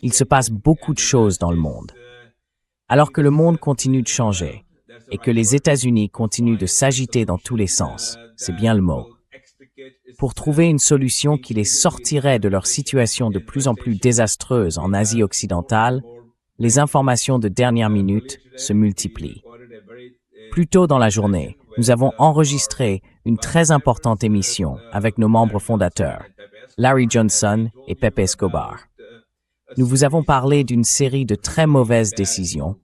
Il se passe beaucoup de choses dans le monde. Alors que le monde continue de changer et que les États-Unis continuent de s'agiter dans tous les sens, c'est bien le mot, pour trouver une solution qui les sortirait de leur situation de plus en plus désastreuse en Asie occidentale, les informations de dernière minute se multiplient. Plus tôt dans la journée, nous avons enregistré une très importante émission avec nos membres fondateurs, Larry Johnson et Pepe Escobar. Nous vous avons parlé d'une série de très mauvaises décisions,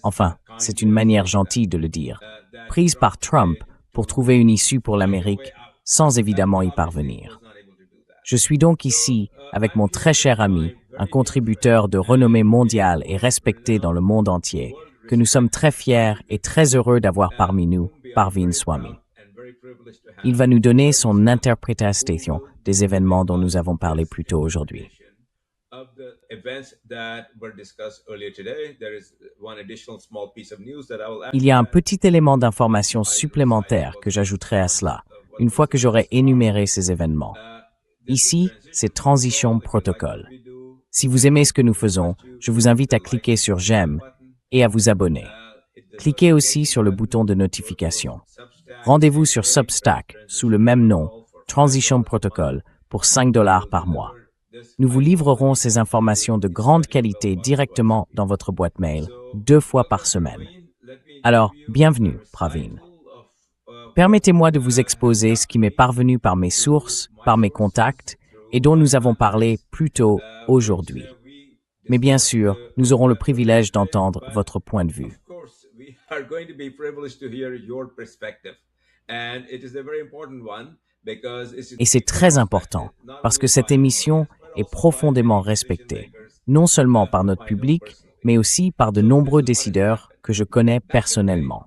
enfin, c'est une manière gentille de le dire, prises par Trump pour trouver une issue pour l'Amérique, sans évidemment y parvenir. Je suis donc ici avec mon très cher ami, un contributeur de renommée mondiale et respecté dans le monde entier, que nous sommes très fiers et très heureux d'avoir parmi nous, Parveen Swami. Il va nous donner son interprétation des événements dont nous avons parlé plus tôt aujourd'hui. Il y a un petit élément d'information supplémentaire que j'ajouterai à cela, une fois que j'aurai énuméré ces événements. Ici, c'est Transition Protocol. Si vous aimez ce que nous faisons, je vous invite à cliquer sur J'aime et à vous abonner. Cliquez aussi sur le bouton de notification. Rendez-vous sur Substack, sous le même nom, Transition Protocol, pour $5 par mois. Nous vous livrerons ces informations de grande qualité directement dans votre boîte mail, 2 fois par semaine. Alors, bienvenue, Parveen. Permettez-moi de vous exposer ce qui m'est parvenu par mes sources, par mes contacts, et dont nous avons parlé plus tôt aujourd'hui. Mais bien sûr, nous aurons le privilège d'entendre votre point de vue. Et c'est très important, parce que cette émission est profondément respectée, non seulement par notre public, mais aussi par de nombreux décideurs que je connais personnellement.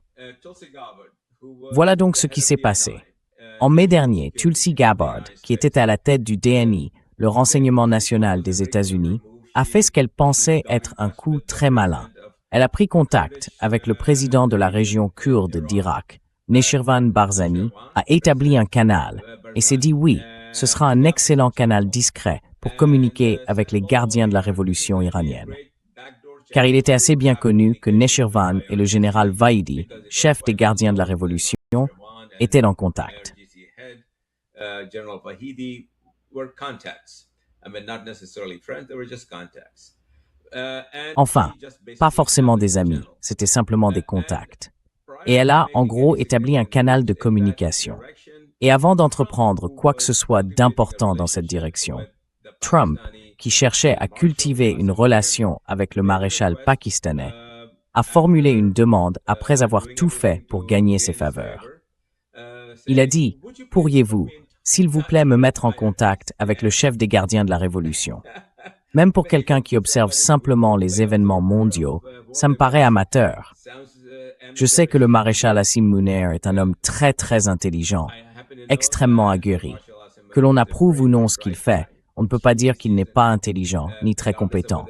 Voilà donc ce qui s'est passé. En mai dernier, Tulsi Gabbard, qui était à la tête du DNI, le renseignement national des États-Unis, a fait ce qu'elle pensait être un coup très malin. Elle a pris contact avec le président de la région kurde d'Irak, Neshirvan Barzani, a établi un canal et s'est dit oui, ce sera un excellent canal discret pour communiquer avec les gardiens de la révolution iranienne. Car il était assez bien connu que Neshirvan et le général Vahidi, chef des gardiens de la révolution, étaient en contact. Enfin, pas forcément des amis, c'était simplement des contacts. Et elle a, en gros, établi un canal de communication. Et avant d'entreprendre quoi que ce soit d'important dans cette direction, Trump, qui cherchait à cultiver une relation avec le maréchal pakistanais, a formulé une demande après avoir tout fait pour gagner ses faveurs. Il a dit « Pourriez-vous, s'il vous plaît, me mettre en contact avec le chef des gardiens de la Révolution ?» Même pour quelqu'un qui observe simplement les événements mondiaux, ça me paraît amateur. Je sais que le maréchal Asim Munir est un homme très intelligent, extrêmement aguerri. Que l'on approuve ou non ce qu'il fait, on ne peut pas dire qu'il n'est pas intelligent ni très compétent.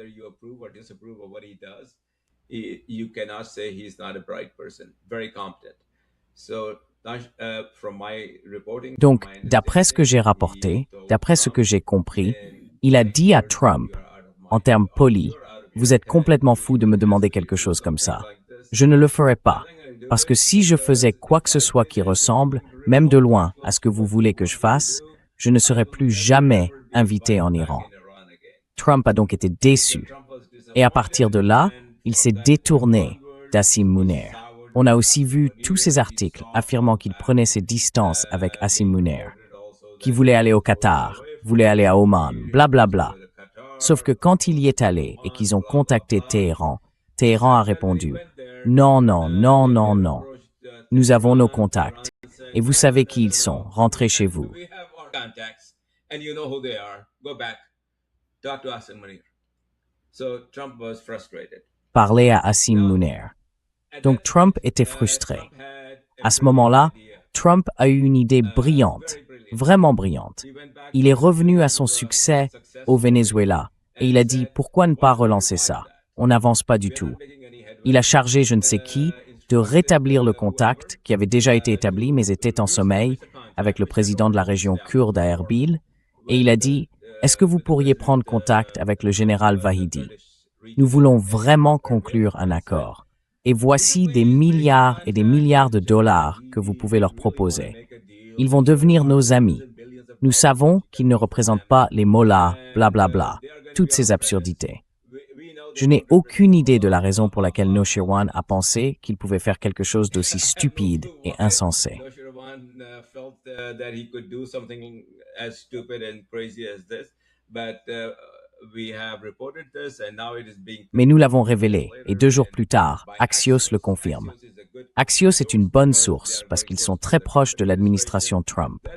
Donc, d'après ce que j'ai rapporté, d'après ce que j'ai compris, il a dit à Trump, en termes polis, « Vous êtes complètement fou de me demander quelque chose comme ça. Je ne le ferai pas, parce que si je faisais quoi que ce soit qui ressemble, même de loin, à ce que vous voulez que je fasse, je ne serai plus jamais invité en Iran. » Trump a donc été déçu. Et à partir de là, il s'est détourné d'Asim Munir. On a aussi vu tous ces articles affirmant qu'il prenait ses distances avec Asim Munir, qui voulait aller au Qatar, voulait aller à Oman, blablabla. Sauf que quand il y est allé et qu'ils ont contacté Téhéran, Téhéran a répondu « Non, non, non, non, non. Nous avons nos contacts. Et vous savez qui ils sont. Rentrez chez vous. » Parler à Asim Munir. Donc Trump était frustré. À ce moment-là, Trump a eu une idée brillante, vraiment brillante. Il est revenu à son succès au Venezuela et il a dit « Pourquoi ne pas relancer ça? On n'avance pas du tout. » Il a chargé je ne sais qui de rétablir le contact qui avait déjà été établi mais était en sommeil avec le président de la région kurde à Erbil et il a dit « Est-ce que vous pourriez prendre contact avec le général Vahidi? Nous voulons vraiment conclure un accord. Et voici des milliards et des milliards de dollars que vous pouvez leur proposer. Ils vont devenir nos amis. Nous savons qu'ils ne représentent pas les mollahs, blablabla, toutes ces absurdités. Je n'ai aucune idée de la raison pour laquelle Noshirwan a pensé qu'il pouvait faire quelque chose d'aussi stupide et insensé. Mais nous l'avons révélé, et 2 jours plus tard, Axios le confirme. Axios est une bonne source parce qu'ils sont très proches de l'administration Trump.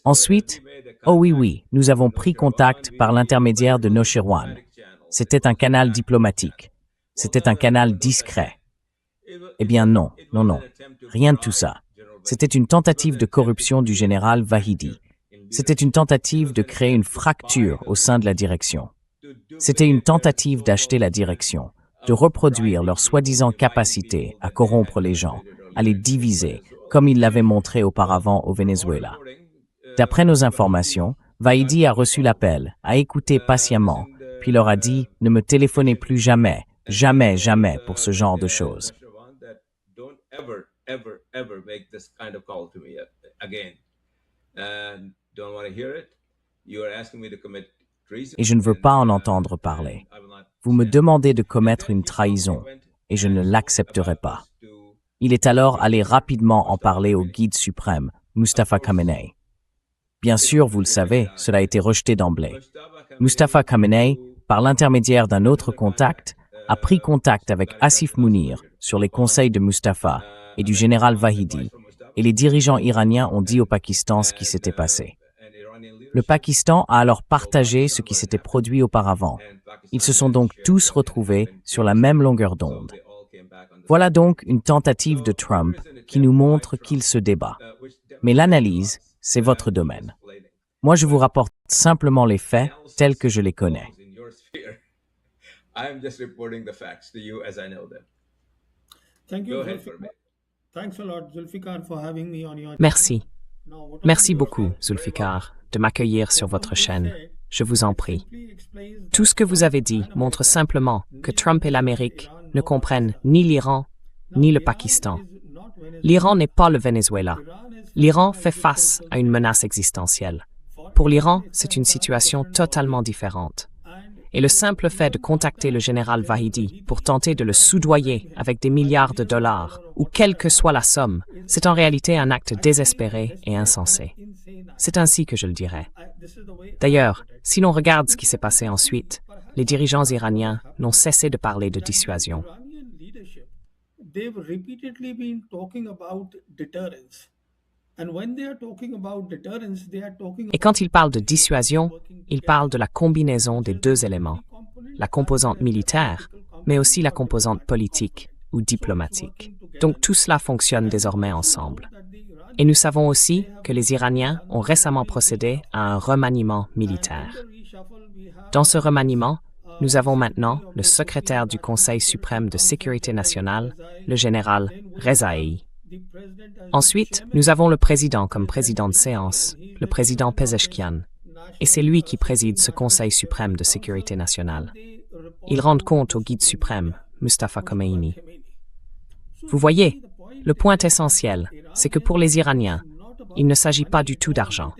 Ensuite, oh oui, nous avons pris contact par l'intermédiaire de Noshirwan. C'était un canal diplomatique. C'était un canal discret. Eh bien non, rien de tout ça. C'était une tentative de corruption du général Vahidi. C'était une tentative de créer une fracture au sein de la direction. C'était une tentative d'acheter la direction, de reproduire leur soi-disant capacité à corrompre les gens, à les diviser, comme ils l'avaient montré auparavant au Venezuela. D'après nos informations, Vahidi a reçu l'appel, a écouté patiemment, puis leur a dit « Ne me téléphonez plus jamais, jamais, jamais pour ce genre de choses. » Et je ne veux pas en entendre parler. Vous me demandez de commettre une trahison, et je ne l'accepterai pas. Il est alors allé rapidement en parler au guide suprême, Mustafa Khamenei. Bien sûr, vous le savez, cela a été rejeté d'emblée. Mustafa Khamenei, par l'intermédiaire d'un autre contact, a pris contact avec Asif Munir sur les conseils de Mustafa et du général Vahidi, et les dirigeants iraniens ont dit au Pakistan ce qui s'était passé. Le Pakistan a alors partagé ce qui s'était produit auparavant. Ils se sont donc tous retrouvés sur la même longueur d'onde. Voilà donc une tentative de Trump qui nous montre qu'il se débat. Mais l'analyse, c'est votre domaine. Moi, je vous rapporte simplement les faits tels que je les connais. Merci. Merci beaucoup, Zulfikar, de m'accueillir sur votre chaîne. Je vous en prie. Tout ce que vous avez dit montre simplement que Trump et l'Amérique ne comprennent ni l'Iran, ni le Pakistan. L'Iran n'est pas le Venezuela. L'Iran fait face à une menace existentielle. Pour l'Iran, c'est une situation totalement différente. Et le simple fait de contacter le général Vahidi pour tenter de le soudoyer avec des milliards de dollars, ou quelle que soit la somme, c'est en réalité un acte désespéré et insensé. C'est ainsi que je le dirais. D'ailleurs, si l'on regarde ce qui s'est passé ensuite, les dirigeants iraniens n'ont cessé de parler de dissuasion. Et quand ils parlent de dissuasion, ils parlent de la combinaison des 2 éléments, la composante militaire, mais aussi la composante politique ou diplomatique. Donc tout cela fonctionne désormais ensemble. Et nous savons aussi que les Iraniens ont récemment procédé à un remaniement militaire. Dans ce remaniement, nous avons maintenant le secrétaire du Conseil suprême de sécurité nationale, le général Rezaei. Ensuite, nous avons le président comme président de séance, le président Pezeshkian, et c'est lui qui préside ce Conseil suprême de sécurité nationale. Ils rendent compte au guide suprême, Mustafa Khomeini. Vous voyez, le point essentiel, c'est que pour les Iraniens, il ne s'agit pas du tout d'argent.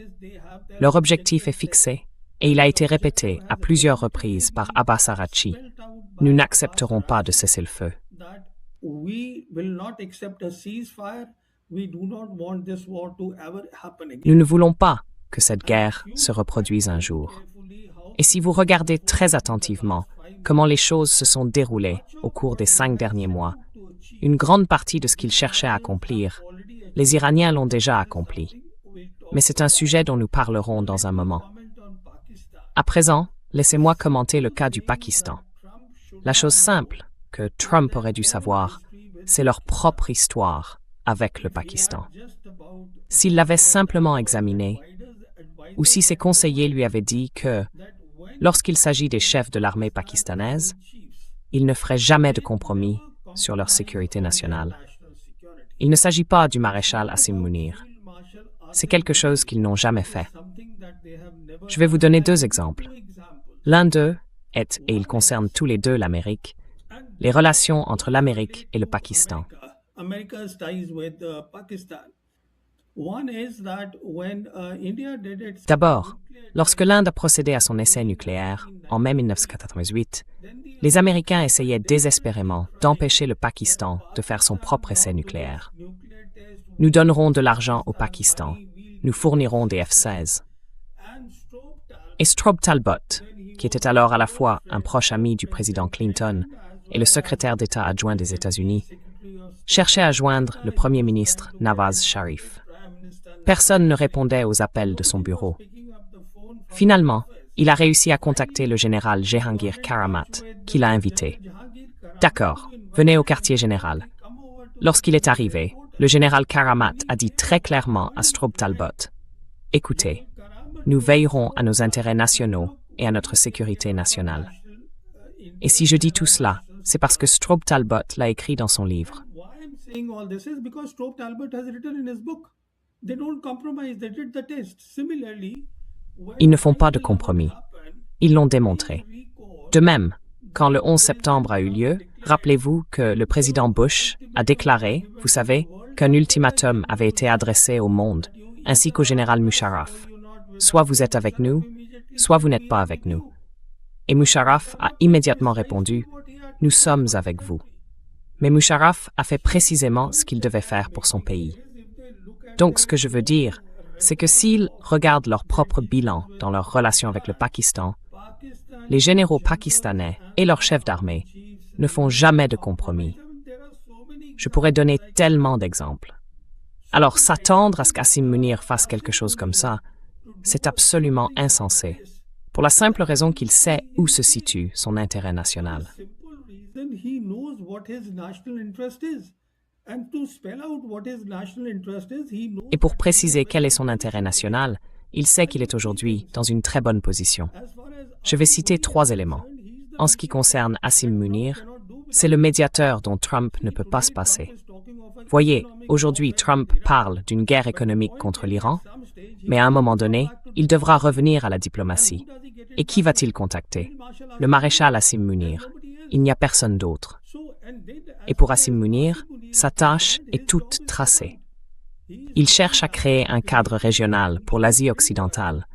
Leur objectif est fixé, et il a été répété à plusieurs reprises par Abbas Araghchi. Nous n'accepterons pas de cessez-le-feu. Nous ne voulons pas que cette guerre se reproduise un jour. Et si vous regardez très attentivement comment les choses se sont déroulées au cours des 5 derniers mois, une grande partie de ce qu'ils cherchaient à accomplir, les Iraniens l'ont déjà accompli. Mais c'est un sujet dont nous parlerons dans un moment. À présent, laissez-moi commenter le cas du Pakistan. La chose simple que Trump aurait dû savoir, c'est leur propre histoire avec le Pakistan. S'il l'avait simplement examiné, ou si ses conseillers lui avaient dit que, lorsqu'il s'agit des chefs de l'armée pakistanaise, ils ne feraient jamais de compromis sur leur sécurité nationale. Il ne s'agit pas du maréchal Asim Munir. C'est quelque chose qu'ils n'ont jamais fait. Je vais vous donner deux exemples. L'un d'eux est, et il concerne tous les deux l'Amérique, les relations entre l'Amérique et le Pakistan. D'abord, lorsque l'Inde a procédé à son essai nucléaire, en mai 1998, les Américains essayaient désespérément d'empêcher le Pakistan de faire son propre essai nucléaire. Nous donnerons de l'argent au Pakistan, nous fournirons des F-16. Et Strobe Talbot, qui était alors à la fois un proche ami du président Clinton et le secrétaire d'État adjoint des États-Unis, cherchait à joindre le premier ministre Nawaz Sharif. Personne ne répondait aux appels de son bureau. Finalement, il a réussi à contacter le général Jehangir Karamat, qui l'a invité. D'accord, venez au quartier général. Lorsqu'il est arrivé, le général Karamat a dit très clairement à Strobe Talbot, « Écoutez, nous veillerons à nos intérêts nationaux et à notre sécurité nationale. » Et si je dis tout cela, c'est parce que Strobe Talbot l'a écrit dans son livre. Ils ne font pas de compromis. Ils l'ont démontré. De même, quand le 11 septembre a eu lieu, rappelez-vous que le président Bush a déclaré, vous savez, qu'un ultimatum avait été adressé au monde, ainsi qu'au général Musharraf. Soit vous êtes avec nous, soit vous n'êtes pas avec nous. Et Musharraf a immédiatement répondu, nous sommes avec vous. Mais Musharraf a fait précisément ce qu'il devait faire pour son pays. Donc ce que je veux dire, c'est que s'ils regardent leur propre bilan dans leur relation avec le Pakistan, les généraux pakistanais et leurs chefs d'armée ne font jamais de compromis. Je pourrais donner tellement d'exemples. Alors s'attendre à ce qu'Asim Munir fasse quelque chose comme ça, c'est absolument insensé, pour la simple raison qu'il sait où se situe son intérêt national. Et pour préciser quel est son intérêt national, il sait qu'il est aujourd'hui dans une très bonne position. Je vais citer 3 éléments. En ce qui concerne Asim Munir, c'est le médiateur dont Trump ne peut pas se passer. Voyez, aujourd'hui Trump parle d'une guerre économique contre l'Iran, mais à un moment donné, il devra revenir à la diplomatie. Et qui va-t-il contacter? Le maréchal Asim Munir. Il n'y a personne d'autre. Et pour Asim Munir, sa tâche est toute tracée. Il cherche à créer un cadre régional pour l'Asie occidentale,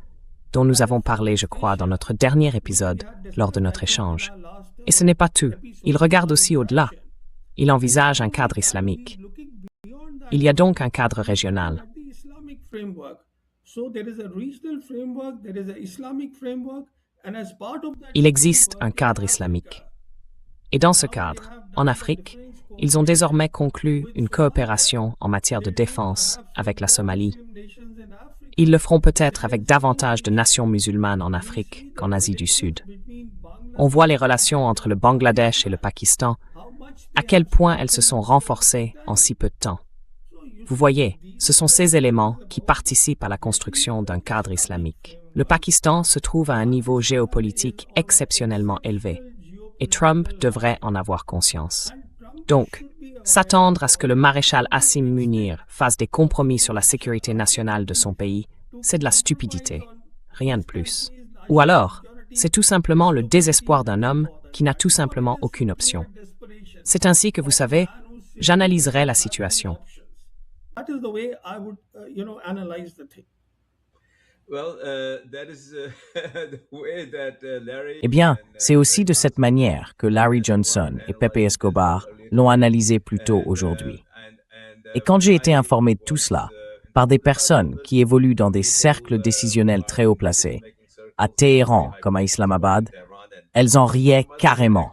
dont nous avons parlé, je crois, dans notre dernier épisode lors de notre échange. Et ce n'est pas tout. Il regarde aussi au-delà. Il envisage un cadre islamique. Il y a donc un cadre régional. Il existe un cadre islamique. Et dans ce cadre, en Afrique, ils ont désormais conclu une coopération en matière de défense avec la Somalie. Ils le feront peut-être avec davantage de nations musulmanes en Afrique qu'en Asie du Sud. On voit les relations entre le Bangladesh et le Pakistan, à quel point elles se sont renforcées en si peu de temps. Vous voyez, ce sont ces éléments qui participent à la construction d'un cadre islamique. Le Pakistan se trouve à un niveau géopolitique exceptionnellement élevé, et Trump devrait en avoir conscience. Donc, s'attendre à ce que le maréchal Asim Munir fasse des compromis sur la sécurité nationale de son pays, c'est de la stupidité, rien de plus. Ou alors, c'est tout simplement le désespoir d'un homme qui n'a tout simplement aucune option. C'est ainsi que, vous savez, j'analyserai la situation. Eh bien, c'est aussi de cette manière que Larry Johnson et Pepe Escobar l'ont analysé plus tôt aujourd'hui. Et quand j'ai été informé de tout cela, par des personnes qui évoluent dans des cercles décisionnels très haut placés, à Téhéran comme à Islamabad, elles en riaient carrément.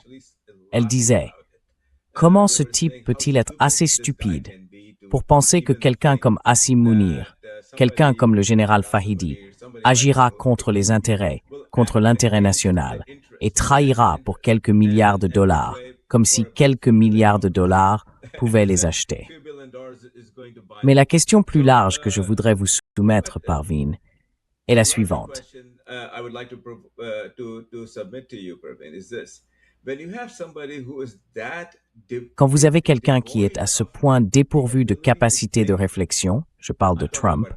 Elles disaient « Comment ce type peut-il être assez stupide pour penser que quelqu'un comme Asim Munir, quelqu'un comme le général Fahidi, agira contre les intérêts, contre l'intérêt national, et trahira pour quelques milliards de dollars, comme si quelques milliards de dollars pouvaient les acheter. » Mais la question plus large que je voudrais vous soumettre, Parveen, est la suivante. Quand vous avez quelqu'un qui est à ce point dépourvu de capacité de réflexion, je parle de Trump,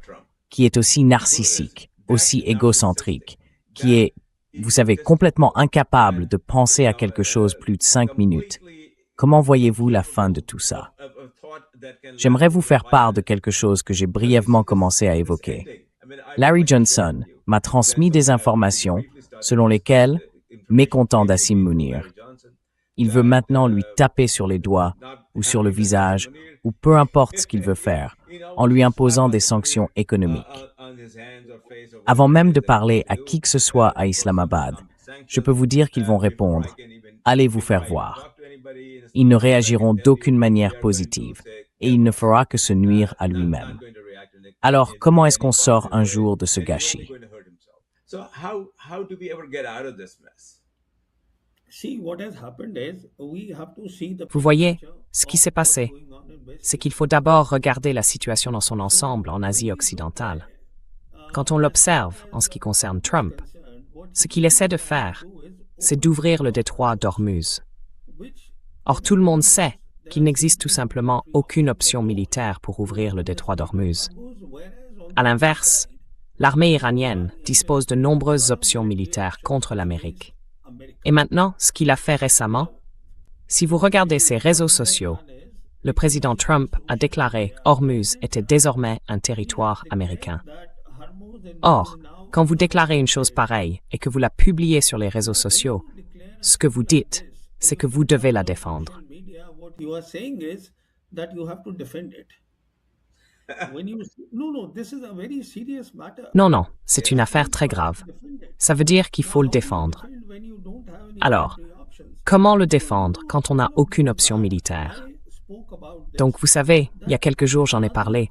qui est aussi narcissique, aussi égocentrique, qui est, vous savez, complètement incapable de penser à quelque chose plus de 5 minutes. Comment voyez-vous la fin de tout ça? J'aimerais vous faire part de quelque chose que j'ai brièvement commencé à évoquer. Larry Johnson m'a transmis des informations selon lesquelles, mécontent d'Asim Munir, il veut maintenant lui taper sur les doigts ou sur le visage ou peu importe ce qu'il veut faire, en lui imposant des sanctions économiques. Avant même de parler à qui que ce soit à Islamabad, je peux vous dire qu'ils vont répondre « Allez vous faire voir ». Ils ne réagiront d'aucune manière positive et il ne fera que se nuire à lui-même. Alors, comment est-ce qu'on sort un jour de ce gâchis? Vous voyez, ce qui s'est passé, c'est qu'il faut d'abord regarder la situation dans son ensemble en Asie occidentale. Quand on l'observe en ce qui concerne Trump, ce qu'il essaie de faire, c'est d'ouvrir le détroit d'Ormuz. Or, tout le monde sait qu'il n'existe tout simplement aucune option militaire pour ouvrir le détroit d'Ormuz. À l'inverse, l'armée iranienne dispose de nombreuses options militaires contre l'Amérique. Et maintenant, ce qu'il a fait récemment, si vous regardez ses réseaux sociaux, le président Trump a déclaré Ormuz était désormais un territoire américain. Or, quand vous déclarez une chose pareille et que vous la publiez sur les réseaux sociaux, ce que vous dites, c'est que vous devez la défendre. Non, non, c'est une affaire très grave. Ça veut dire qu'il faut le défendre. Alors, comment le défendre quand on n'a aucune option militaire? Donc, vous savez, il y a quelques jours, j'en ai parlé.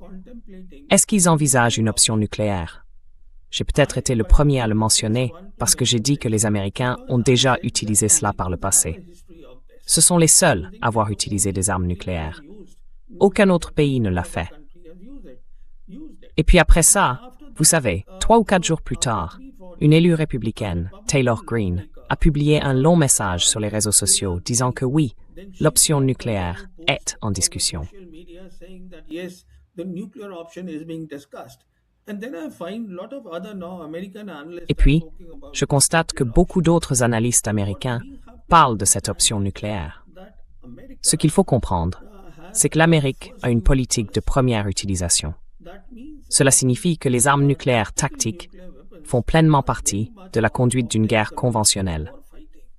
Est-ce qu'ils envisagent une option nucléaire? J'ai peut-être été le premier à le mentionner parce que j'ai dit que les Américains ont déjà utilisé cela par le passé. Ce sont les seuls à avoir utilisé des armes nucléaires. Aucun autre pays ne l'a fait. Et puis après ça, vous savez, 3 ou 4 jours plus tard, une élue républicaine, Taylor Greene, a publié un long message sur les réseaux sociaux disant que oui, l'option nucléaire est en discussion. Et puis, je constate que beaucoup d'autres analystes américains parlent de cette option nucléaire. Ce qu'il faut comprendre, c'est que l'Amérique a une politique de première utilisation. Cela signifie que les armes nucléaires tactiques font pleinement partie de la conduite d'une guerre conventionnelle.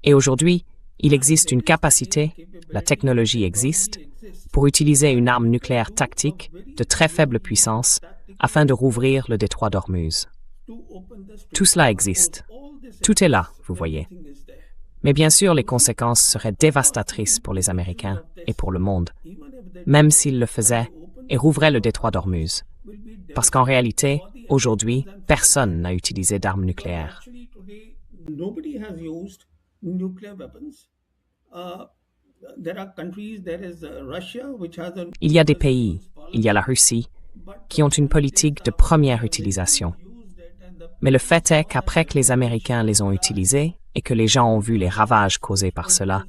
Et aujourd'hui, il existe une capacité, la technologie existe, pour utiliser une arme nucléaire tactique de très faible puissance afin de rouvrir le détroit d'Ormuz. Tout cela existe. Tout est là, vous voyez. Mais bien sûr, les conséquences seraient dévastatrices pour les Américains et pour le monde, même s'ils le faisaient et rouvraient le détroit d'Ormuz. Parce qu'en réalité, aujourd'hui, personne n'a utilisé d'armes nucléaires. Il y a des pays, il y a la Russie, qui ont une politique de première utilisation. Mais le fait est qu'après que les Américains les ont utilisés et que les gens ont vu les ravages causés par cela,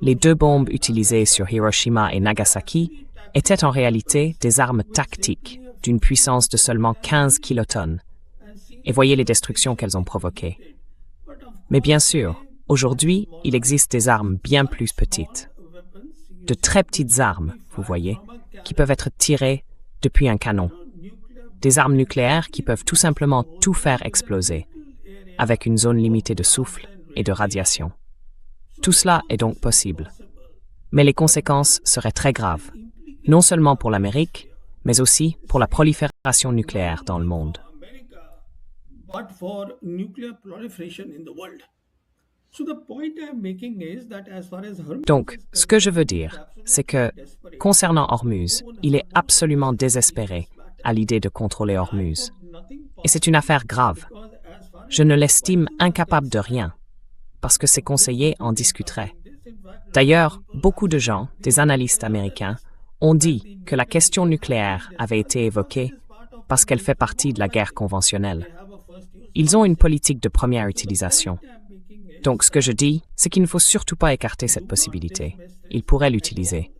les 2 bombes utilisées sur Hiroshima et Nagasaki étaient en réalité des armes tactiques d'une puissance de seulement 15 kilotonnes. Et voyez les destructions qu'elles ont provoquées. Mais bien sûr, aujourd'hui, il existe des armes bien plus petites. De très petites armes, vous voyez, qui peuvent être tirées depuis un canon. Des armes nucléaires qui peuvent tout simplement tout faire exploser, avec une zone limitée de souffle et de radiation. Tout cela est donc possible. Mais les conséquences seraient très graves, non seulement pour l'Amérique, mais aussi pour la prolifération nucléaire dans le monde. Donc, ce que je veux dire, c'est que, concernant Ormuz, il est absolument désespéré à l'idée de contrôler Ormuz. Et c'est une affaire grave. Je ne l'estime incapable de rien, parce que ses conseillers en discuteraient. D'ailleurs, beaucoup de gens, des analystes américains, ont dit que la question nucléaire avait été évoquée parce qu'elle fait partie de la guerre conventionnelle. Ils ont une politique de première utilisation. Donc, ce que je dis, c'est qu'il ne faut surtout pas écarter cette possibilité. Il pourrait l'utiliser.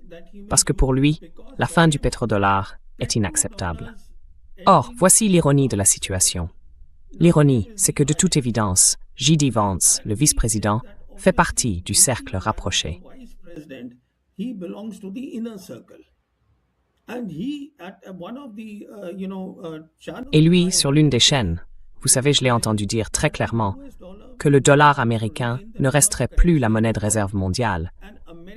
Parce que pour lui, la fin du pétrodollar est inacceptable. Or, voici l'ironie de la situation. L'ironie, c'est que de toute évidence, J.D. Vance, le vice-président, fait partie du cercle rapproché. Et lui, sur l'une des chaînes, vous savez, je l'ai entendu dire très clairement que le dollar américain ne resterait plus la monnaie de réserve mondiale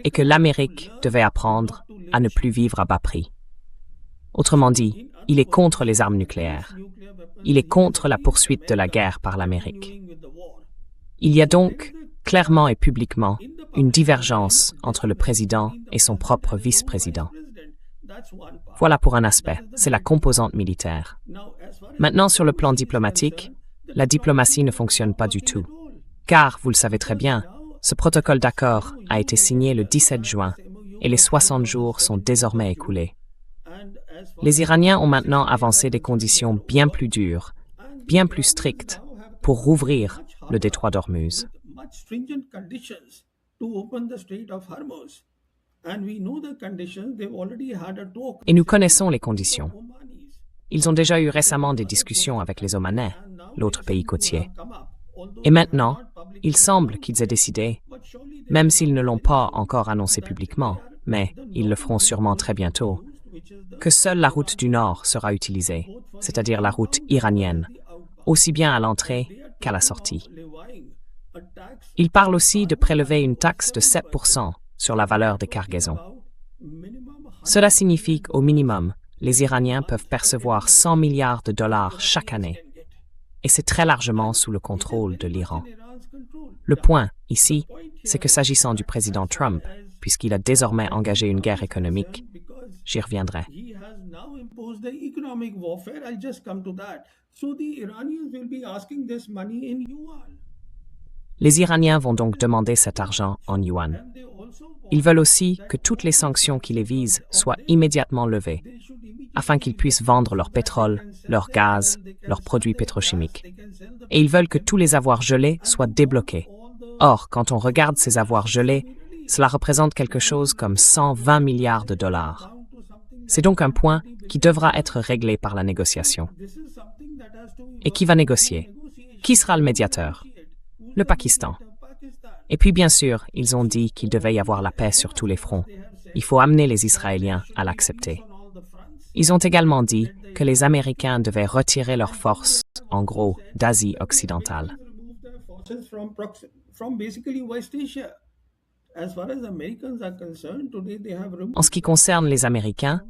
et que l'Amérique devait apprendre à ne plus vivre à bas prix. Autrement dit, il est contre les armes nucléaires. Il est contre la poursuite de la guerre par l'Amérique. Il y a donc, clairement et publiquement, une divergence entre le président et son propre vice-président. Voilà pour un aspect, c'est la composante militaire. Maintenant, sur le plan diplomatique, la diplomatie ne fonctionne pas du tout. Car, vous le savez très bien, ce protocole d'accord a été signé le 17 juin et les 60 jours sont désormais écoulés. Les Iraniens ont maintenant avancé des conditions bien plus dures, bien plus strictes, pour rouvrir le détroit d'Ormuz. Et nous connaissons les conditions. Ils ont déjà eu récemment des discussions avec les Omanais, l'autre pays côtier. Et maintenant, il semble qu'ils aient décidé, même s'ils ne l'ont pas encore annoncé publiquement, mais ils le feront sûrement très bientôt, que seule la route du Nord sera utilisée, c'est-à-dire la route iranienne, aussi bien à l'entrée qu'à la sortie. Ils parlent aussi de prélever une taxe de 7% sur la valeur des cargaisons. Cela signifie qu'au minimum, les Iraniens peuvent percevoir 100 milliards de dollars chaque année. Et c'est très largement sous le contrôle de l'Iran. Le point, ici, c'est que s'agissant du président Trump, puisqu'il a désormais engagé une guerre économique, j'y reviendrai. Les Iraniens vont donc demander cet argent en yuan. Ils veulent aussi que toutes les sanctions qui les visent soient immédiatement levées, afin qu'ils puissent vendre leur pétrole, leur gaz, leurs produits pétrochimiques. Et ils veulent que tous les avoirs gelés soient débloqués. Or, quand on regarde ces avoirs gelés, cela représente quelque chose comme 120 milliards de dollars. C'est donc un point qui devra être réglé par la négociation. Et qui va négocier? Qui sera le médiateur? Le Pakistan. Et puis bien sûr, ils ont dit qu'il devait y avoir la paix sur tous les fronts. Il faut amener les Israéliens à l'accepter. Ils ont également dit que les Américains devaient retirer leurs forces, en gros, d'Asie occidentale. En ce qui concerne les Américains,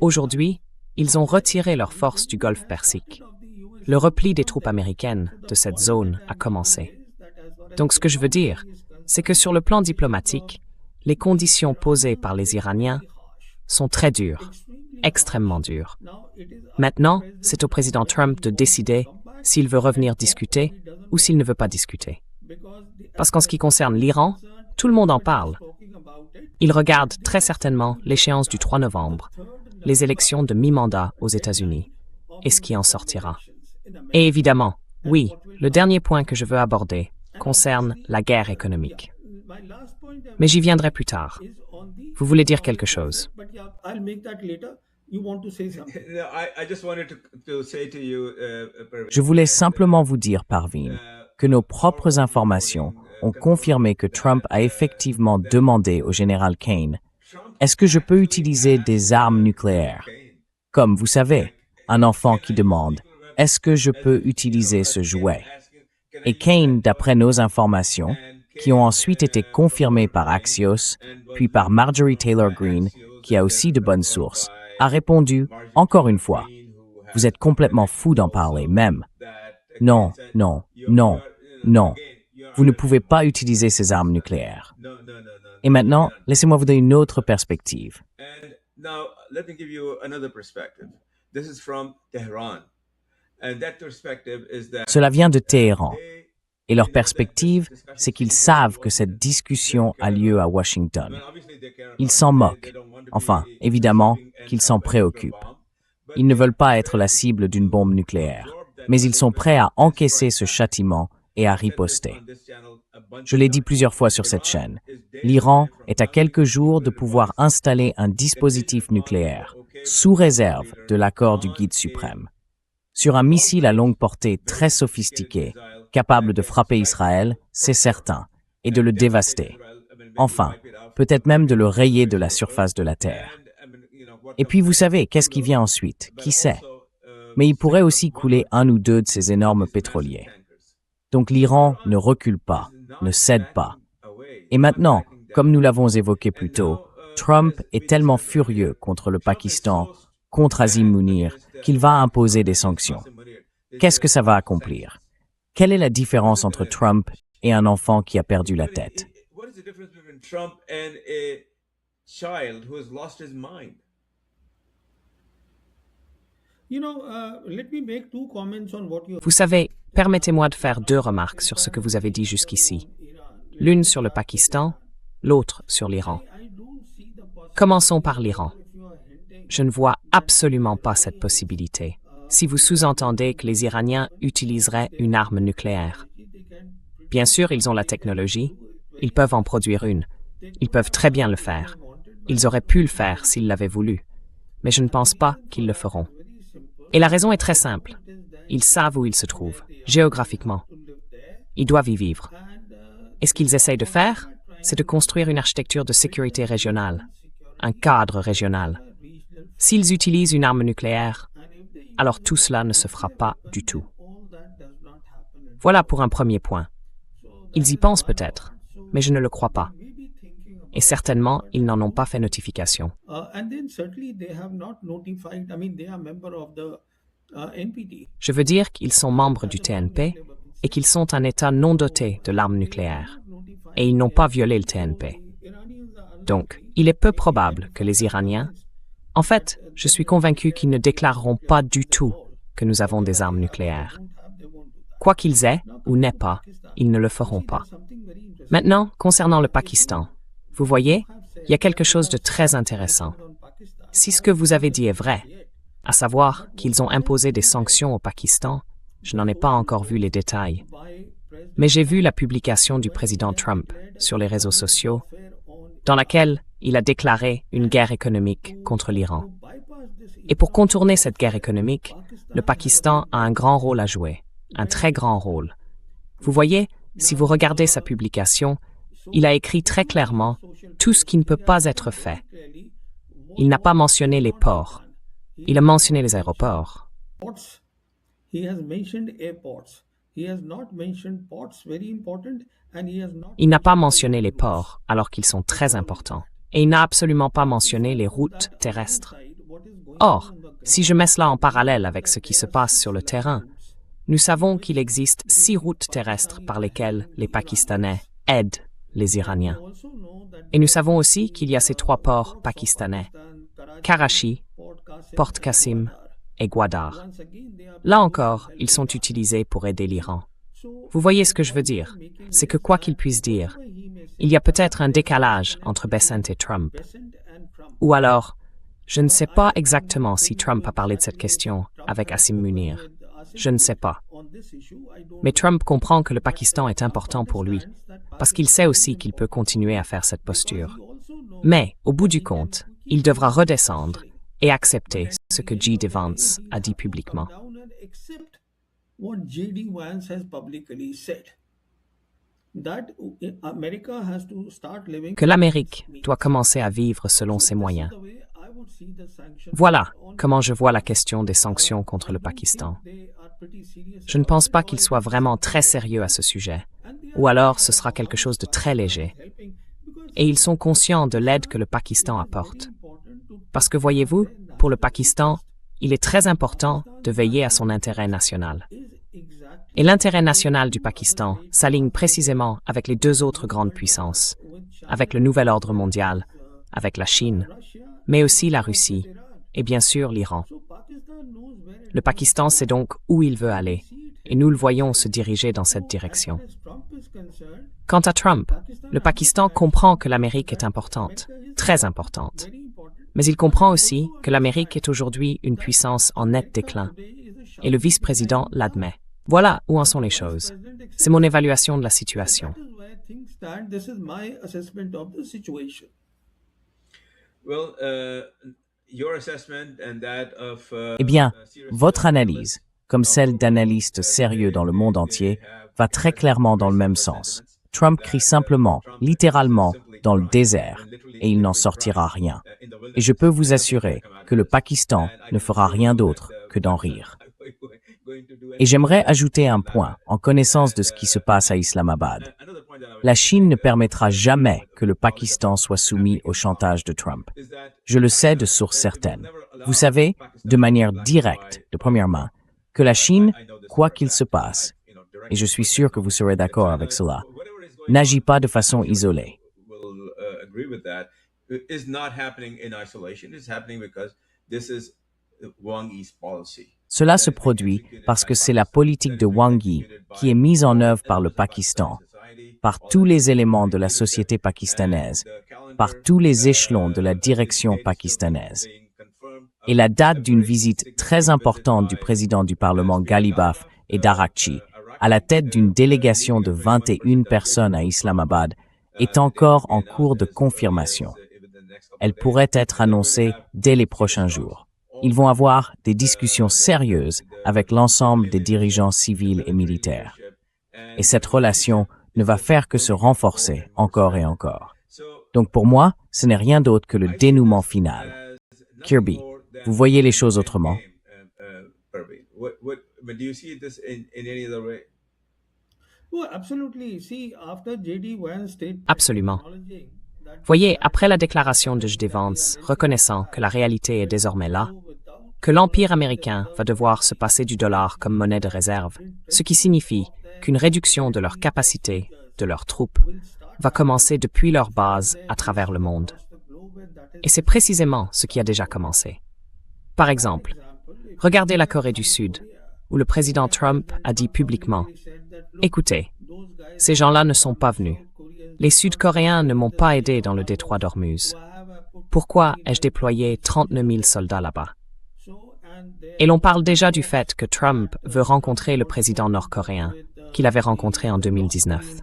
aujourd'hui, ils ont retiré leurs forces du Golfe Persique. Le repli des troupes américaines de cette zone a commencé. Donc ce que je veux dire, c'est que sur le plan diplomatique, les conditions posées par les Iraniens sont très dures, extrêmement dures. Maintenant, c'est au président Trump de décider s'il veut revenir discuter ou s'il ne veut pas discuter. Parce qu'en ce qui concerne l'Iran, tout le monde en parle. Il regarde très certainement l'échéance du 3 novembre, les élections de mi-mandat aux États-Unis, et ce qui en sortira. Et évidemment, oui, le dernier point que je veux aborder concerne la guerre économique. Mais j'y viendrai plus tard. Vous voulez dire quelque chose? Je voulais simplement vous dire, Parveen, que nos propres informations ont confirmé que Trump a effectivement demandé au général Kane « Est-ce que je peux utiliser des armes nucléaires ?» Comme vous savez, un enfant qui demande « Est-ce que je peux utiliser ce jouet ?» Et Kane, d'après nos informations, qui ont ensuite été confirmées par Axios, puis par Marjorie Taylor Greene, qui a aussi de bonnes sources, a répondu, encore une fois, « Vous êtes complètement fou d'en parler, même. Non, non, non, non. Vous ne pouvez pas utiliser ces armes nucléaires. » Et maintenant, laissez-moi vous donner une autre perspective. Cela vient de Téhéran. Et leur perspective, c'est qu'ils savent que cette discussion a lieu à Washington. Ils s'en moquent. Enfin, évidemment, qu'ils s'en préoccupent. Ils ne veulent pas être la cible d'une bombe nucléaire, mais ils sont prêts à encaisser ce châtiment et à riposter. Je l'ai dit plusieurs fois sur cette chaîne. L'Iran est à quelques jours de pouvoir installer un dispositif nucléaire, sous réserve de l'accord du guide suprême. Sur un missile à longue portée très sophistiqué, capable de frapper Israël, c'est certain, et de le dévaster. Enfin, peut-être même de le rayer de la surface de la Terre. Et puis vous savez, qu'est-ce qui vient ensuite? Qui sait? Mais il pourrait aussi couler un ou deux de ces énormes pétroliers. Donc l'Iran ne recule pas, ne cède pas. Et maintenant, comme nous l'avons évoqué plus tôt, Trump est tellement furieux contre le Pakistan, contre Asim Munir, qu'il va imposer des sanctions. Qu'est-ce que ça va accomplir? Quelle est la différence entre Trump et un enfant qui a perdu la tête? Vous savez, permettez-moi de faire deux remarques sur ce que vous avez dit jusqu'ici. L'une sur le Pakistan, l'autre sur l'Iran. Commençons par l'Iran. Je ne vois absolument pas cette possibilité. Si vous sous-entendez que les Iraniens utiliseraient une arme nucléaire. Bien sûr, ils ont la technologie, ils peuvent en produire une, ils peuvent très bien le faire. Ils auraient pu le faire s'ils l'avaient voulu, mais je ne pense pas qu'ils le feront. Et la raison est très simple. Ils savent où ils se trouvent, géographiquement. Ils doivent y vivre. Et ce qu'ils essayent de faire, c'est de construire une architecture de sécurité régionale, un cadre régional. S'ils utilisent une arme nucléaire, alors tout cela ne se fera pas du tout. Voilà pour un premier point. Ils y pensent peut-être, mais je ne le crois pas. Et certainement, ils n'en ont pas fait notification. Je veux dire qu'ils sont membres du TNP et qu'ils sont un État non doté de l'arme nucléaire. Et ils n'ont pas violé le TNP. Donc, il est peu probable que les Iraniens... En fait, je suis convaincu qu'ils ne déclareront pas du tout que nous avons des armes nucléaires. Quoi qu'ils aient ou n'aient pas, ils ne le feront pas. Maintenant, concernant le Pakistan, vous voyez, il y a quelque chose de très intéressant. Si ce que vous avez dit est vrai, à savoir qu'ils ont imposé des sanctions au Pakistan, je n'en ai pas encore vu les détails. Mais j'ai vu la publication du président Trump sur les réseaux sociaux, dans laquelle il a déclaré une guerre économique contre l'Iran. Et pour contourner cette guerre économique, le Pakistan a un grand rôle à jouer, un très grand rôle. Vous voyez, si vous regardez sa publication, il a écrit très clairement tout ce qui ne peut pas être fait. Il n'a pas mentionné les ports. Il a mentionné les aéroports. Il n'a pas mentionné les ports, alors qu'ils sont très importants. Et il n'a absolument pas mentionné les routes terrestres. Or, si je mets cela en parallèle avec ce qui se passe sur le terrain, nous savons qu'il existe 6 routes terrestres par lesquelles les Pakistanais aident les Iraniens. Et nous savons aussi qu'il y a ces 3 ports pakistanais, Karachi, Port Qasim et Gwadar. Là encore, ils sont utilisés pour aider l'Iran. Vous voyez ce que je veux dire? C'est que quoi qu'il puisse dire, il y a peut-être un décalage entre Bessent et Trump. Ou alors, je ne sais pas exactement si Trump a parlé de cette question avec Asim Munir. Je ne sais pas. Mais Trump comprend que le Pakistan est important pour lui, parce qu'il sait aussi qu'il peut continuer à faire cette posture. Mais, au bout du compte, il devra redescendre et accepter ce que J.D. Vance a dit publiquement. Que l'Amérique doit commencer à vivre selon ses moyens. Voilà comment je vois la question des sanctions contre le Pakistan. Je ne pense pas qu'ils soient vraiment très sérieux à ce sujet, ou alors ce sera quelque chose de très léger. Et ils sont conscients de l'aide que le Pakistan apporte. Parce que voyez-vous, pour le Pakistan, il est très important de veiller à son intérêt national. Et l'intérêt national du Pakistan s'aligne précisément avec les 2 autres grandes puissances, avec le nouvel ordre mondial, avec la Chine, mais aussi la Russie, et bien sûr l'Iran. Le Pakistan sait donc où il veut aller, et nous le voyons se diriger dans cette direction. Quant à Trump, le Pakistan comprend que l'Amérique est importante, très importante. Mais il comprend aussi que l'Amérique est aujourd'hui une puissance en net déclin, et le vice-président l'admet. Voilà où en sont les choses. C'est mon évaluation de la situation. Eh bien, votre analyse, comme celle d'analystes sérieux dans le monde entier, va très clairement dans le même sens. Trump crie simplement, littéralement, dans le désert, et il n'en sortira rien. Et je peux vous assurer que le Pakistan ne fera rien d'autre que d'en rire. Et j'aimerais ajouter un point en connaissance de ce qui se passe à Islamabad. La Chine ne permettra jamais que le Pakistan soit soumis au chantage de Trump. Je le sais de sources certaines. Vous savez, de manière directe, de première main, que la Chine, quoi qu'il se passe, et je suis sûr que vous serez d'accord avec cela, n'agit pas de façon isolée. Cela se produit parce que c'est la politique de Wang Yi qui est mise en œuvre par le Pakistan, par tous les éléments de la société pakistanaise, par tous les échelons de la direction pakistanaise. Et la date d'une visite très importante du président du Parlement Ghalibaf et d'Arakchi, à la tête d'une délégation de 21 personnes à Islamabad, est encore en cours de confirmation. Elle pourrait être annoncée dès les prochains jours. Ils vont avoir des discussions sérieuses avec l'ensemble des dirigeants civils et militaires. Et cette relation ne va faire que se renforcer encore et encore. Donc pour moi, ce n'est rien d'autre que le dénouement final. Kirby, vous voyez les choses autrement? Absolument. Voyez, après la déclaration de J.D. Vance, reconnaissant que la réalité est désormais là, que l'Empire américain va devoir se passer du dollar comme monnaie de réserve, ce qui signifie qu'une réduction de leur capacité, de leurs troupes, va commencer depuis leur base à travers le monde. Et c'est précisément ce qui a déjà commencé. Par exemple, regardez la Corée du Sud, où le président Trump a dit publiquement « Écoutez, ces gens-là ne sont pas venus. Les Sud-Coréens ne m'ont pas aidé dans le détroit d'Ormuz. Pourquoi ai-je déployé 39 000 soldats là-bas? » Et l'on parle déjà du fait que Trump veut rencontrer le président nord-coréen, qu'il avait rencontré en 2019.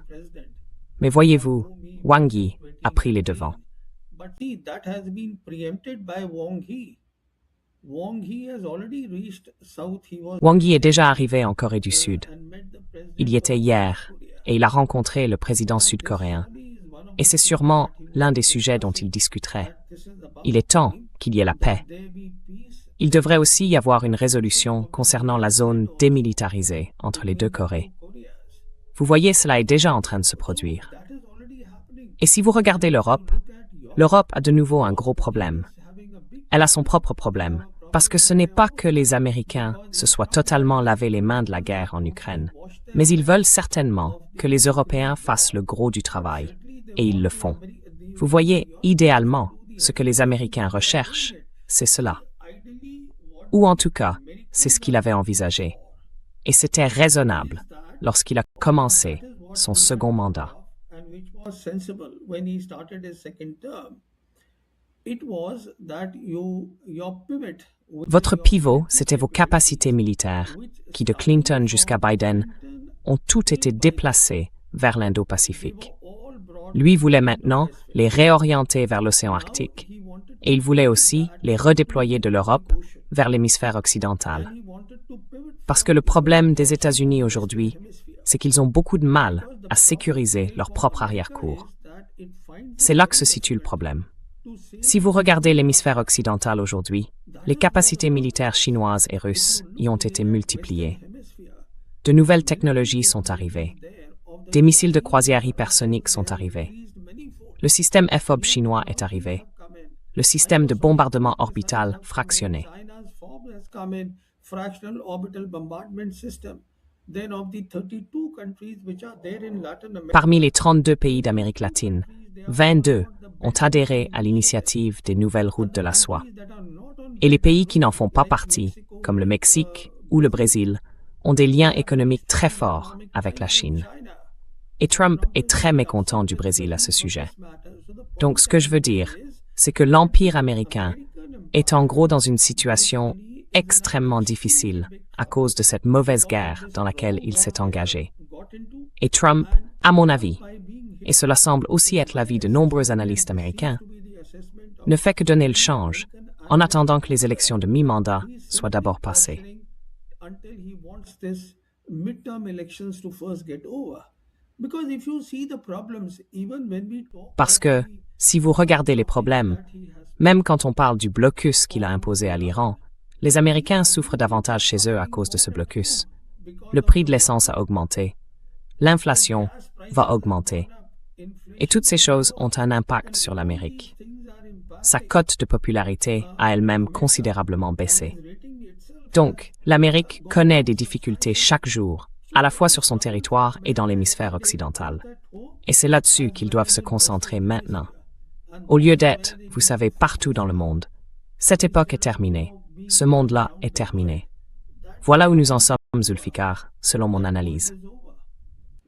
Mais voyez-vous, Wang Yi a pris les devants. Wang Yi est déjà arrivé en Corée du Sud. Il y était hier et il a rencontré le président sud-coréen. Et c'est sûrement l'un des sujets dont il discuterait. Il est temps qu'il y ait la paix. Il devrait aussi y avoir une résolution concernant la zone démilitarisée entre les deux Corées. Vous voyez, cela est déjà en train de se produire. Et si vous regardez l'Europe, l'Europe a de nouveau un gros problème. Elle a son propre problème, parce que ce n'est pas que les Américains se soient totalement lavé les mains de la guerre en Ukraine, mais ils veulent certainement que les Européens fassent le gros du travail, et ils le font. Vous voyez, idéalement, ce que les Américains recherchent, c'est cela. Ou en tout cas, c'est ce qu'il avait envisagé. Et c'était raisonnable lorsqu'il a commencé son second mandat. Votre pivot, c'était vos capacités militaires, qui de Clinton jusqu'à Biden ont toutes été déplacées vers l'Indo-Pacifique. Lui voulait maintenant les réorienter vers l'océan Arctique, et il voulait aussi les redéployer de l'Europe vers l'hémisphère occidental. Parce que le problème des États-Unis aujourd'hui, c'est qu'ils ont beaucoup de mal à sécuriser leur propre arrière-cour. C'est là que se situe le problème. Si vous regardez l'hémisphère occidental aujourd'hui, les capacités militaires chinoises et russes y ont été multipliées. De nouvelles technologies sont arrivées. Des missiles de croisière hypersoniques sont arrivés. Le système FOB chinois est arrivé. Le système de bombardement orbital fractionné. Parmi les 32 pays d'Amérique latine, 22 ont adhéré à l'initiative des nouvelles routes de la soie. Et les pays qui n'en font pas partie, comme le Mexique ou le Brésil, ont des liens économiques très forts avec la Chine. Et Trump est très mécontent du Brésil à ce sujet. Donc ce que je veux dire, c'est que l'Empire américain est en gros dans une situation extrêmement difficile à cause de cette mauvaise guerre dans laquelle il s'est engagé. Et Trump, à mon avis, et cela semble aussi être l'avis de nombreux analystes américains, ne fait que donner le change en attendant que les élections de mi-mandat soient d'abord passées. until he wants this midterm elections to first get over. Because if you see the problems, even when we talk Parce of que, the si vous regardez les blockade problèmes, that he has même quand on parle du blocus qu'il a imposé à l'Iran, les Américains souffrent davantage chez eux à cause de ce blocus. Le prix de l'essence a augmenté, l'inflation va augmenter, et toutes ces choses ont un impact sur l'Amérique. Sa cote de popularité a elle-même considérablement baissé. Donc, l'Amérique connaît des difficultés chaque jour, à la fois sur son territoire et dans l'hémisphère occidental. Et c'est là-dessus qu'ils doivent se concentrer maintenant. Au lieu d'être, vous savez, partout dans le monde. Cette époque est terminée. Ce monde-là est terminé. Voilà où nous en sommes, Zulfikar, selon mon analyse.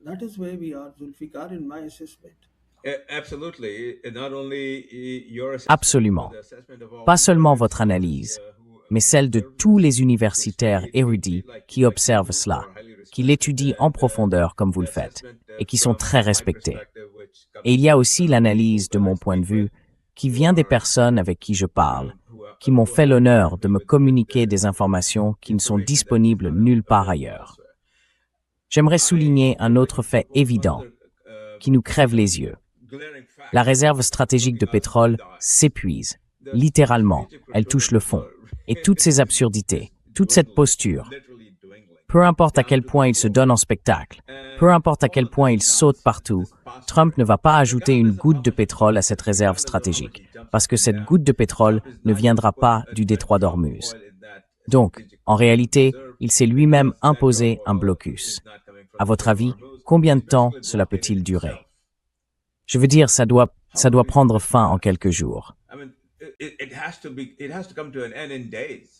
That is where we are, Zulfikar, in my assessment. Absolutely. Not only your assessment, Absolument. but the assessment of all Pas seulement votre analyse, mais celle de tous les universitaires érudits qui observent cela, qui l'étudient en profondeur comme vous le faites, et qui sont très respectés. Et il y a aussi l'analyse, de mon point de vue, qui vient des personnes avec qui je parle, qui m'ont fait l'honneur de me communiquer des informations qui ne sont disponibles nulle part ailleurs. J'aimerais souligner un autre fait évident, qui nous crève les yeux. La réserve stratégique de pétrole s'épuise. Littéralement, elle touche le fond. Et toutes ces absurdités, toute cette posture, peu importe à quel point il se donne en spectacle, peu importe à quel point il saute partout, Trump ne va pas ajouter une goutte de pétrole à cette réserve stratégique, parce que cette goutte de pétrole ne viendra pas du détroit d'Ormuz. Donc, en réalité, il s'est lui-même imposé un blocus. À votre avis, combien de temps cela peut-il durer? Je veux dire, ça doit prendre fin en quelques jours. I mean, it has to come to an end in days.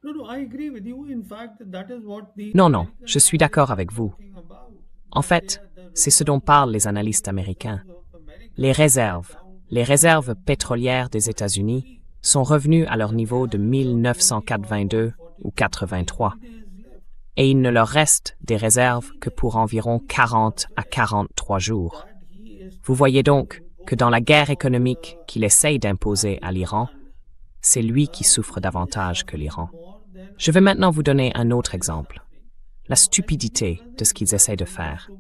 No, I agree with you. In fact, that is what the Non, je suis d'accord avec vous. talking about. En fait, c'est ce dont parlent les analystes américains. Les réserves pétrolières des États-Unis sont revenues à leur niveau de 1982 ou 83. Et il ne leur reste des réserves que pour environ 40 à 43 jours. Vous voyez donc que dans la guerre économique qu'il essaye d'imposer à l'Iran, c'est lui qui souffre davantage que l'Iran. Je vais maintenant vous donner un autre exemple. La stupidité de ce qu'ils essaient de faire.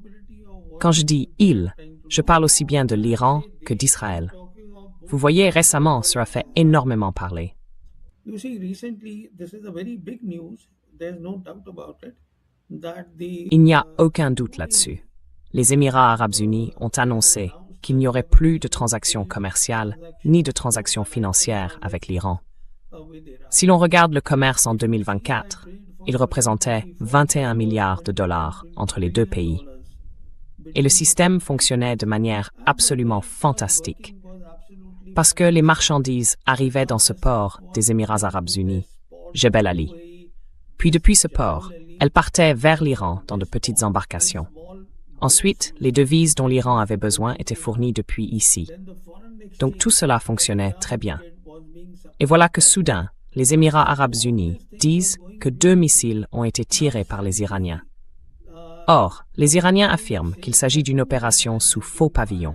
Quand je dis « ils », je parle aussi bien de l'Iran que d'Israël. Vous voyez, récemment, cela fait énormément parler. You see, recently, this is a very big news. There's no doubt about it. That the Il n'y a aucun doute là-dessus. Les Émirats arabes unis ont annoncé qu'il n'y aurait plus de transactions commerciales ni de transactions financières avec l'Iran. Si l'on regarde le commerce en 2024, il représentait 21 milliards de dollars entre les deux pays. Et le système fonctionnait de manière absolument fantastique. Parce que les marchandises arrivaient dans ce port des Émirats arabes unis, Jebel Ali. Puis depuis ce port, elles partaient vers l'Iran dans de petites embarcations. Ensuite, les devises dont l'Iran avait besoin étaient fournies depuis ici. Donc tout cela fonctionnait très bien. Et voilà que soudain, les Émirats arabes unis disent que 2 missiles ont été tirés par les Iraniens. Or, les Iraniens affirment qu'il s'agit d'une opération sous faux pavillon.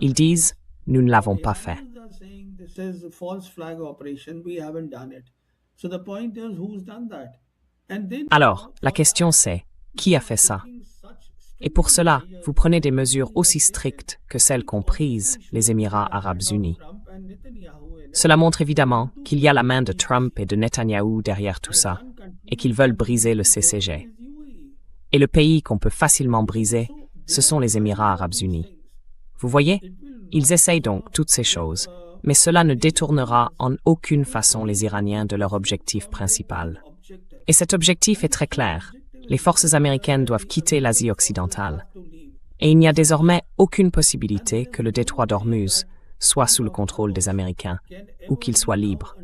Ils disent « nous ne l'avons pas fait ». This is a false flag operation. We haven't done it. So the point is, who's done that? And then Alors, la question c'est, qui a fait ça? Et pour cela, vous prenez des mesures aussi strictes que celles qu'ont prises les Émirats arabes unis. Cela montre évidemment qu'il y a la main de Trump et de Netanyahou derrière tout ça, et qu'ils veulent briser le CCG. Et le pays qu'on peut facilement briser, ce sont les Émirats arabes unis. Vous voyez? Ils essayent donc toutes ces choses, mais cela ne détournera en aucune façon les Iraniens de leur objectif principal. Et cet objectif est très clair. Les forces américaines doivent quitter l'Asie occidentale. Et il n'y a désormais aucune possibilité que le détroit d'Ormuz soit sous le contrôle des Américains, ou qu'il soit libre.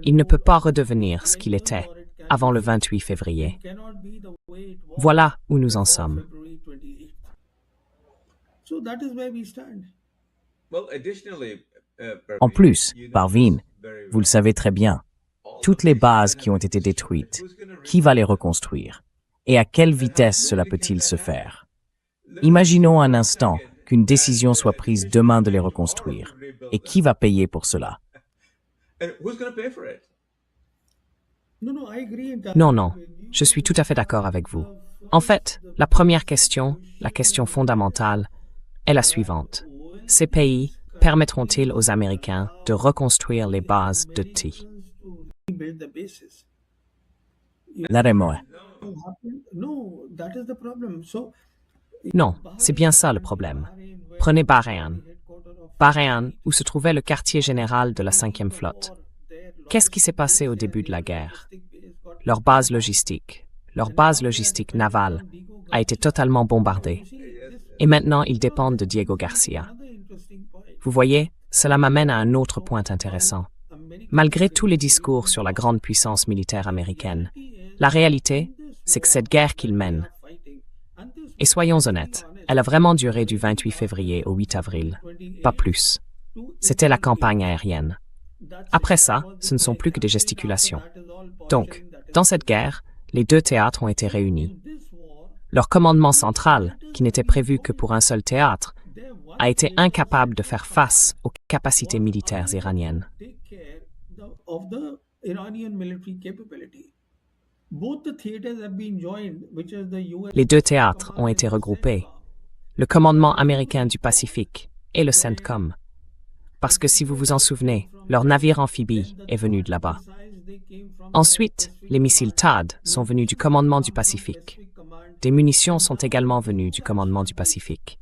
Il ne peut pas redevenir ce qu'il était avant le 28 février. Voilà où nous en sommes. So that is where we stand. Well, additionally, En plus, Parveen, vous le savez très bien, toutes les bases qui ont été détruites, qui va les reconstruire? Et à quelle vitesse cela peut-il se faire? Imaginons un instant qu'une décision soit prise demain de les reconstruire. Et qui va payer pour cela? and who's going to pay for it? Non, non, je suis tout à fait d'accord avec vous. En fait, la première question, la question fondamentale, est la suivante. Ces pays permettront-ils aux Américains de reconstruire les bases de T? La réponse. Non, c'est bien ça le problème. Prenez Bahreïn. Bahreïn, où se trouvait le quartier général de la 5e flotte. Qu'est-ce qui s'est passé au début de la guerre? Leur base logistique navale, a été totalement bombardée. Et maintenant, ils dépendent de Diego Garcia. Vous voyez, cela m'amène à un autre point intéressant. Malgré tous les discours sur la grande puissance militaire américaine, la réalité, c'est que cette guerre qu'ils mènent, et soyons honnêtes, elle a vraiment duré du 28 février au 8 avril, pas plus. C'était la campagne aérienne. Après ça, ce ne sont plus que des gesticulations. Donc, dans cette guerre, les deux théâtres ont été réunis. Leur commandement central, qui n'était prévu que pour un seul théâtre, a été incapable de faire face aux capacités militaires iraniennes. Les deux théâtres ont été regroupés, le commandement américain du Pacifique et le CENTCOM. Parce que si vous vous en souvenez, leur navire amphibie est venu de là-bas. Ensuite, les missiles THAAD sont venus du commandement du Pacifique. Des munitions sont également venues du commandement du Pacifique.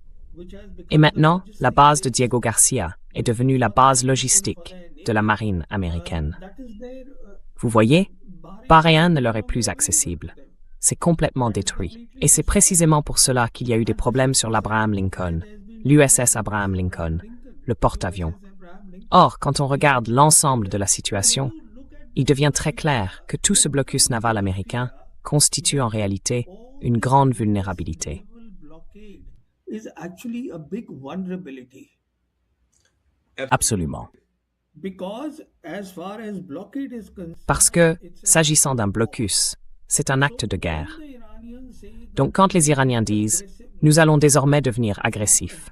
Et maintenant, la base de Diego Garcia est devenue la base logistique de la marine américaine. Vous voyez, Bahreïn ne leur est plus accessible. C'est complètement détruit. Et c'est précisément pour cela qu'il y a eu des problèmes sur l'Abraham Lincoln, l'USS Abraham Lincoln, le porte-avions. Or, quand on regarde l'ensemble de la situation, il devient très clair que tout ce blocus naval américain constitue en réalité une grande vulnérabilité. Absolument. Parce que, s'agissant d'un blocus, c'est un acte de guerre. Donc quand les Iraniens disent « nous allons désormais devenir agressifs »,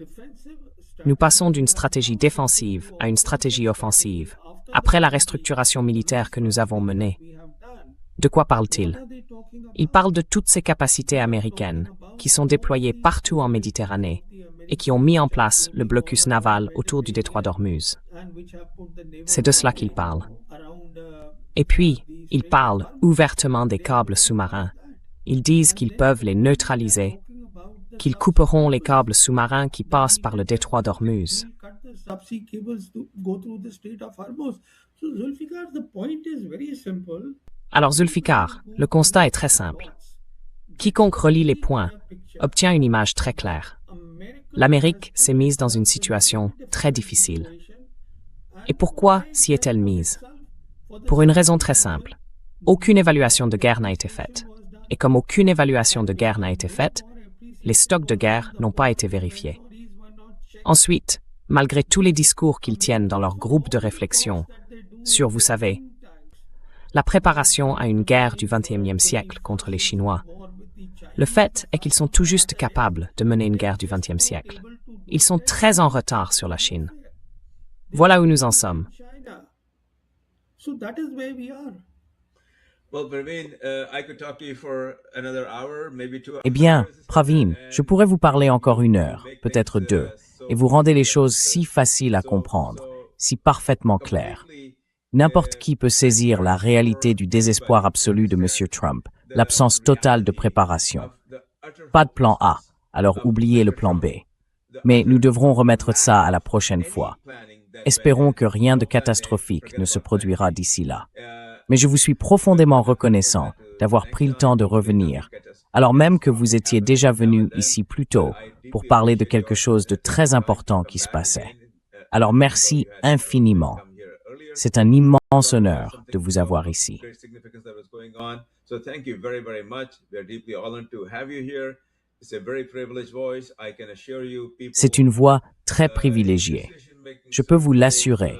nous passons d'une stratégie défensive à une stratégie offensive, après la restructuration militaire que nous avons menée. De quoi parle-t-il? Il parle de toutes ces capacités américaines qui sont déployées partout en Méditerranée et qui ont mis en place le blocus naval autour du détroit d'Ormuz. C'est de cela qu'il parle. Et puis, ils parlent ouvertement des câbles sous-marins. Ils disent qu'ils peuvent les neutraliser, qu'ils couperont les câbles sous-marins qui passent par le détroit d'Ormuz. Alors Zulfikar, le constat est très simple. Quiconque relie les points obtient une image très claire. L'Amérique s'est mise dans une situation très difficile. Et pourquoi s'y est-elle mise? Pour une raison très simple. Aucune évaluation de guerre n'a été faite. Et comme aucune évaluation de guerre n'a été faite, les stocks de guerre n'ont pas été vérifiés. Ensuite, malgré tous les discours qu'ils tiennent dans leur groupe de réflexion sur, vous savez, la préparation à une guerre du XXIe siècle contre les Chinois, le fait est qu'ils sont tout juste capables de mener une guerre du XXe siècle. Ils sont très en retard sur la Chine. Voilà où nous en sommes. Eh bien, Praveen, je pourrais vous parler encore 1 heure, peut-être 2, et vous rendez les choses si faciles à comprendre, si parfaitement claires. N'importe qui peut saisir la réalité du désespoir absolu de M. Trump, l'absence totale de préparation. Pas de plan A, alors oubliez le plan B. Mais nous devrons remettre ça à la prochaine fois. Espérons que rien de catastrophique ne se produira d'ici là. Mais je vous suis profondément reconnaissant d'avoir pris le temps de revenir, alors même que vous étiez déjà venu ici plus tôt pour parler de quelque chose de très important qui se passait. Alors merci infiniment. C'est un immense honneur de vous avoir ici. C'est une voix très privilégiée. Je peux vous l'assurer.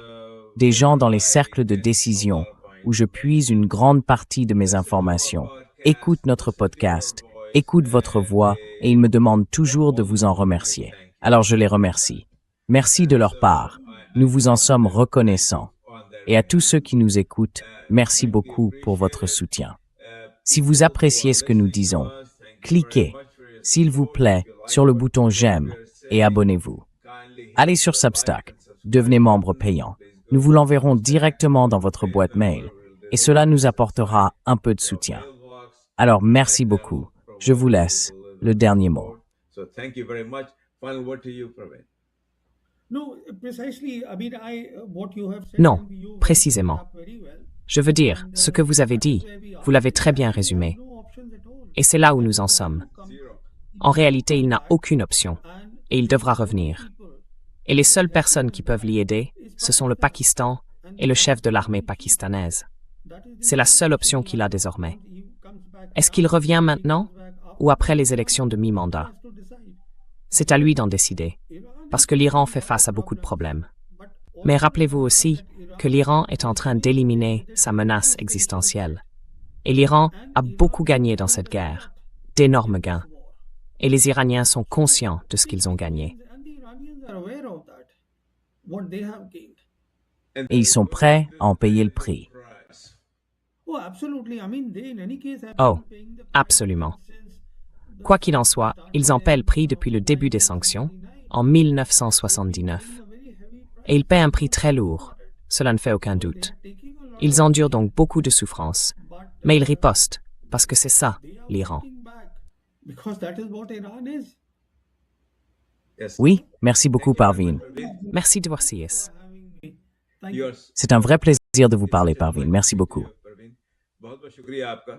Des gens dans les cercles de décision où je puise une grande partie de mes informations écoutent notre podcast, écoutent votre voix et ils me demandent toujours de vous en remercier. Alors je les remercie. Merci de leur part. Nous vous en sommes reconnaissants. Et à tous ceux qui nous écoutent, merci beaucoup pour votre soutien. Si vous appréciez ce que nous disons, cliquez, s'il vous plaît, sur le bouton j'aime et abonnez-vous. Allez sur Substack, devenez membre payant. Nous vous l'enverrons directement dans votre boîte mail et cela nous apportera un peu de soutien. Alors merci beaucoup. Je vous laisse le dernier mot. So thank you very much. Final word to you, Praveen. No, precisely. I mean, what you have said. Non, and you précisément. summed it up very well. Je veux dire, ce que vous avez dit, vous l'avez très bien résumé. No options at all. Et c'est là où nous en sommes. En réalité, il n'a aucune option, et il devra revenir. Et les seules personnes qui peuvent l'y aider, ce sont le Pakistan et le chef de l'armée pakistanaise. C'est la seule option qu'il a désormais. Est-ce qu'il revient maintenant ou après les élections de mi-mandat? C'est à lui d'en décider, parce que l'Iran fait face à beaucoup de problèmes. Mais rappelez-vous aussi que l'Iran est en train d'éliminer sa menace existentielle. Et l'Iran a beaucoup gagné dans cette guerre, d'énormes gains. Et les Iraniens sont conscients de ce qu'ils ont gagné. And the Iranians are aware of that, what they have gained. Et ils sont prêts à en payer le prix. Oh, absolutely. I mean, they in any case have Oh, been paying the price absolument. since Quoi qu'il en soit, ils en paient le prix depuis le début des sanctions, en 1979. Et ils paient un prix très lourd, cela ne fait aucun doute. taking a lot, Ils endurent donc beaucoup de souffrances, mais ils ripostent, parce que c'est ça, l'Iran. fighting back, because that is what Iran is. Yes. Oui, merci beaucoup Parveen. Merci de voir CS. Thank you. Yours. C'est un vrai plaisir de vous parler Parveen. Merci beaucoup. Praveen. बहुत बहुत शुक्रिया आपका